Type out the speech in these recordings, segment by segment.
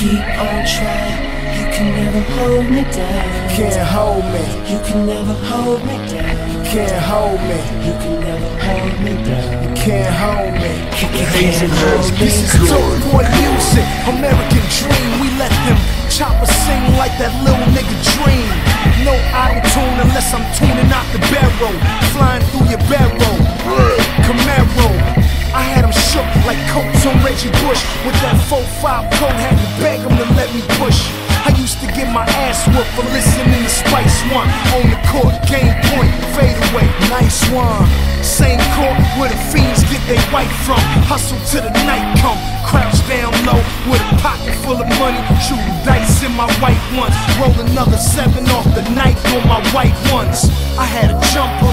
Keep on trying, you can never hold me down. Can't hold me. You can never hold me down. Can't hold me. You can never hold me down. Can't hold me. Can't hold me. This is Dope Boy music, American dream. We let them choppers sing like that little nigga dream. No auto-tune unless I'm tuning out the barrel. Flying through your barrel, Camaro. I had them shook like coats on Reggie Bush. With that 4-5 coat, had to beg them to let me push. I used to get my ass whooped for listening to Spice One. On the court, game point, fade away, nice one. Same court where the fiends get their white from. Hustle till the night come, crouch down low with a pocket full of money. Shooting dice in my white ones. Roll another 7 off the night on my white ones. I had a jumper,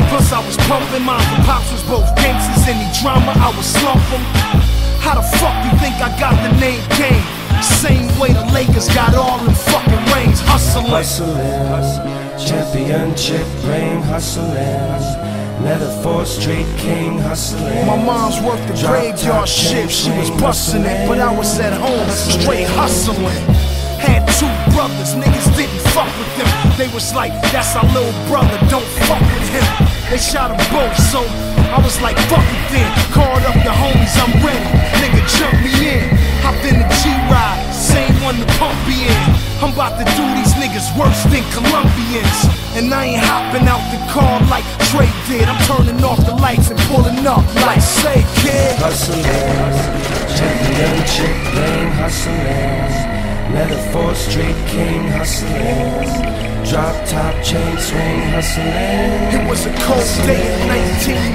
plus I was pumping. Mom and pops was both gangsters. Any drama, I would slump them. How the fuck you think I got the name Game? Same way the Lakers got all them fucking rings. Hustling, championship ring, hustling. Metaphor street king, hustling. my mom's worked the graveyard shift. She was busting it, but I was at home straight hustling. Had 2 brothers, niggas didn't fuck with them. They was like, that's our little brother, don't fuck with him. They shot them both, so I was like, fuck it then. Called up the homies, I'm ready. Nigga, jump me in. Hopped in the G-Ride, same one the pump be in. I'm about to do these niggas worse than Colombians. And I ain't hopping out the car like Trey did. I'm turning off the lights and pulling up like, say, kid. Hustling, championship ring, hustling. Metaphor street king, hustling. Drop top chain swing, hustling. It was a cold day in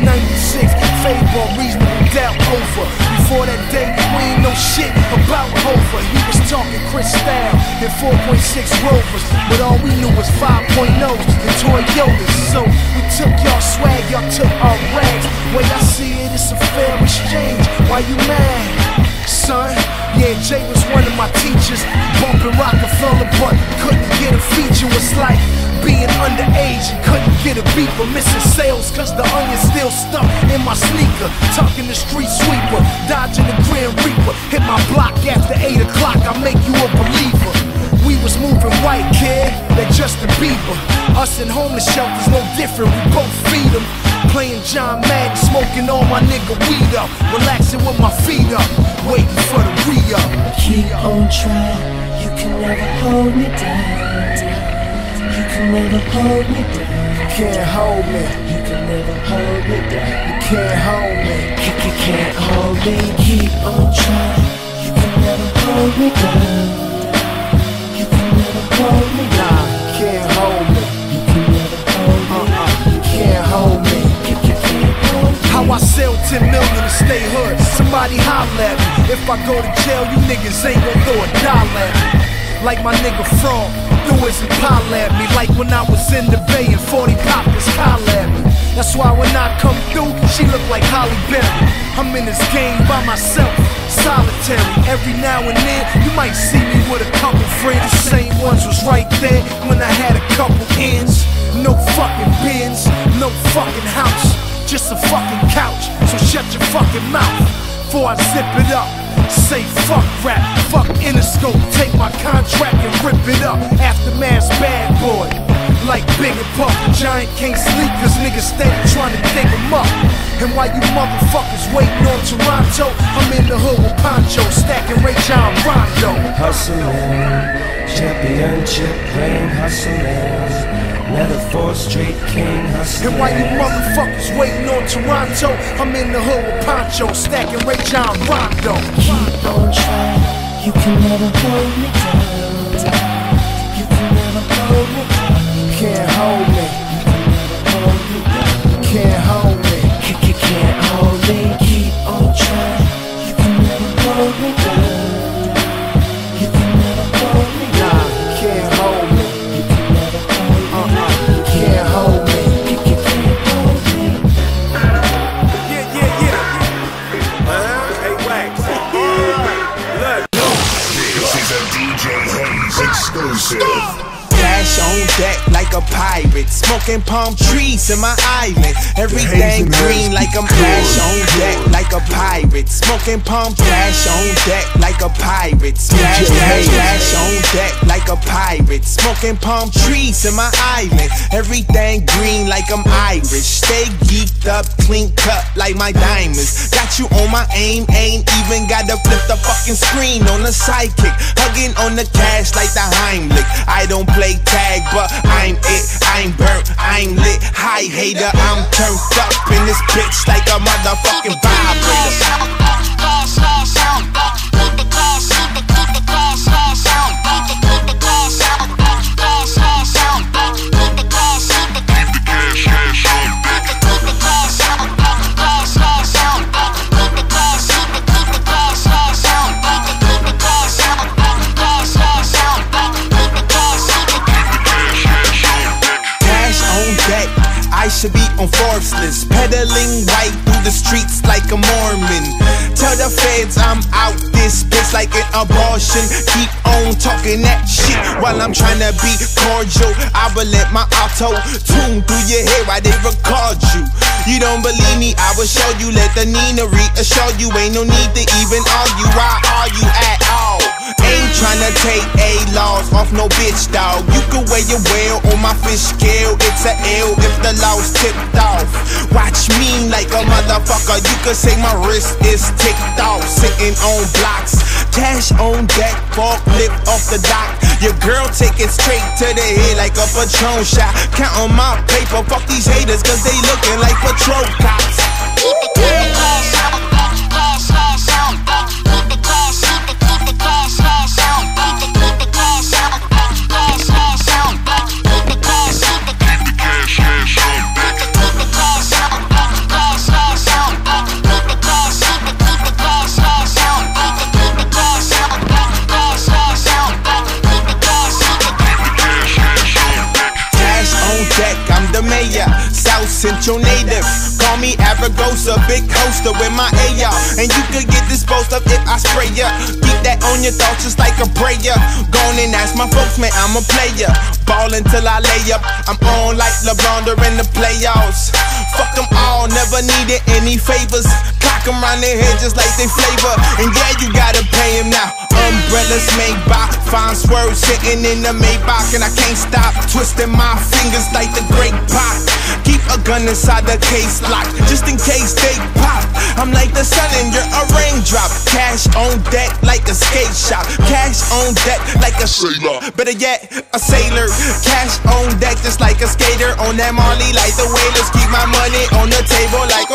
1996. Fable, reasonable doubt over. Before that day, we ain't know shit about Hova. He was talking Cristal and 4.6 Rovers, but all we knew was 5.0s and Toyotas. So we took y'all swag, y'all took our rags. Way I see it, it's a fair exchange. Why you mad, son? Yeah, Jay was one of my teachers. Bumping Rockefeller, but couldn't get a feature. It's like being underage and couldn't get a beat, but missing sales cause the onion still stuck in my sneaker. Talking the street sweeper, dodging the Grand Reaper. Hit my block after 8 o'clock, I make you a believer. We was moving white, kid, like Justin Bieber. Us in homeless shelters, no different, we both feed them. Playing John Madden, smoking all my nigga weed up. Relaxing with my feet up, waiting for the re-up. Keep on trying, you can never hold me down. You can never hold me down. Can't hold me. You can never hold me down. You can't hold me. You can't hold me. Keep on trying, you can never hold me down. You can never hold me down. Can't hold me. You can never hold me. You can't hold me. You can't hold me. How I sell 10 million to stay hood. Somebody holler at me. If I go to jail, you niggas ain't gon' throw a dollar at me. Like my nigga Frog, threw his pile at me. Like when I was in the Bay and 40 poppers holler at me. That's why when I come through, she look like Holly Berry. I'm in this game by myself, solitary. Every now and then, you might see me with a couple friends. The same ones was right there when I had a couple ends. No fucking bins, no fucking house, just a fucking couch. So shut your fucking mouth before I zip it up. Say fuck rap, fuck Interscope. Take my contract and rip it up. Aftermath's bad boy, like Big and Puff. The giant can't sleep cause niggas steady trying to dig him up. And while you motherfuckers waiting on Toronto, I'm in the hood with Poncho, stacking Ray John Rondo. Hustling, championship ring, hustling. Metaphor street king, hustling. And while you motherfuckers waiting on Toronto, I'm in the hood with Poncho, stacking Ray John Rondo. Keep on trying, you can never hold me down. You can never hold me down. Can't hold me. You can never hold me down. Can't hold me. You can't hold me. Keep on trying, you can never hold me down. You can never hold me down. Can't hold me. You can never hold me. Can't hold me. You can't hold me. Hey, Wax. This is a DJ Hayes exclusive. Cash on deck like a pirate. Smoke smoking palm trees in my island. Everything green like I'm cash on deck, like a pirate. Smoking palm cash on deck, like a pirate. Cash on deck, like a pirate. Smoking palm trees in my island. Everything green like I'm Irish. Stay geeked up, clean cut like my diamonds. Got you on my aim, ain't even gotta flip the fucking screen on the sidekick. Hugging on the cash like the Heimlich. I don't play tag, but I'm it. I'm burnt, I'm lit. Hi hater, I'm turned up in this bitch like a motherfucking vibrator. I should be on Forbes list, pedaling white through the streets like a Mormon. Tell the feds I'm out this bitch like an abortion. Keep on talking that shit while I'm trying to be cordial. I will let my auto tune through your head while they record you. You don't believe me, I will show you. Let the Nina reassure you. Ain't no need to even argue. Why are you at all? Ain't tryna take A-laws off no bitch, dog. You can wear your whale on my fish scale. It's a L if the law's tipped off. Watch me like a motherfucker. You could say my wrist is ticked off. Sitting on blocks, cash on deck, forklift off the dock. Your girl take it straight to the head like a Patron shot. Counting my paper, fuck these haters, cause they looking like patrol cops. I'm the mayor, South Central native. Call me Aragosa, big hoster with my AR. And you could get disposed of if I spray ya. Keep that on your thoughts just like a prayer. Gone and ask my folks, man, I'm a player. Ball until I lay up. I'm on like LeBron during the playoffs. Fuck them all, never needed any favors. Clock them round their head just like they flavor. And yeah, you gotta pay him now. Umbrellas made by fine swerves sitting in the Maybach. And I can't stop twisting my fingers like the Great Pot. Keep a gun inside the case lock, just in case they pop. I'm like the sun and you're a raindrop. Cash on deck like a skate shop. Cash on deck like a sailor. Better yet, a sailor. Cash on deck just like a skater. On that Marley like the whalers. Keep my money on the table like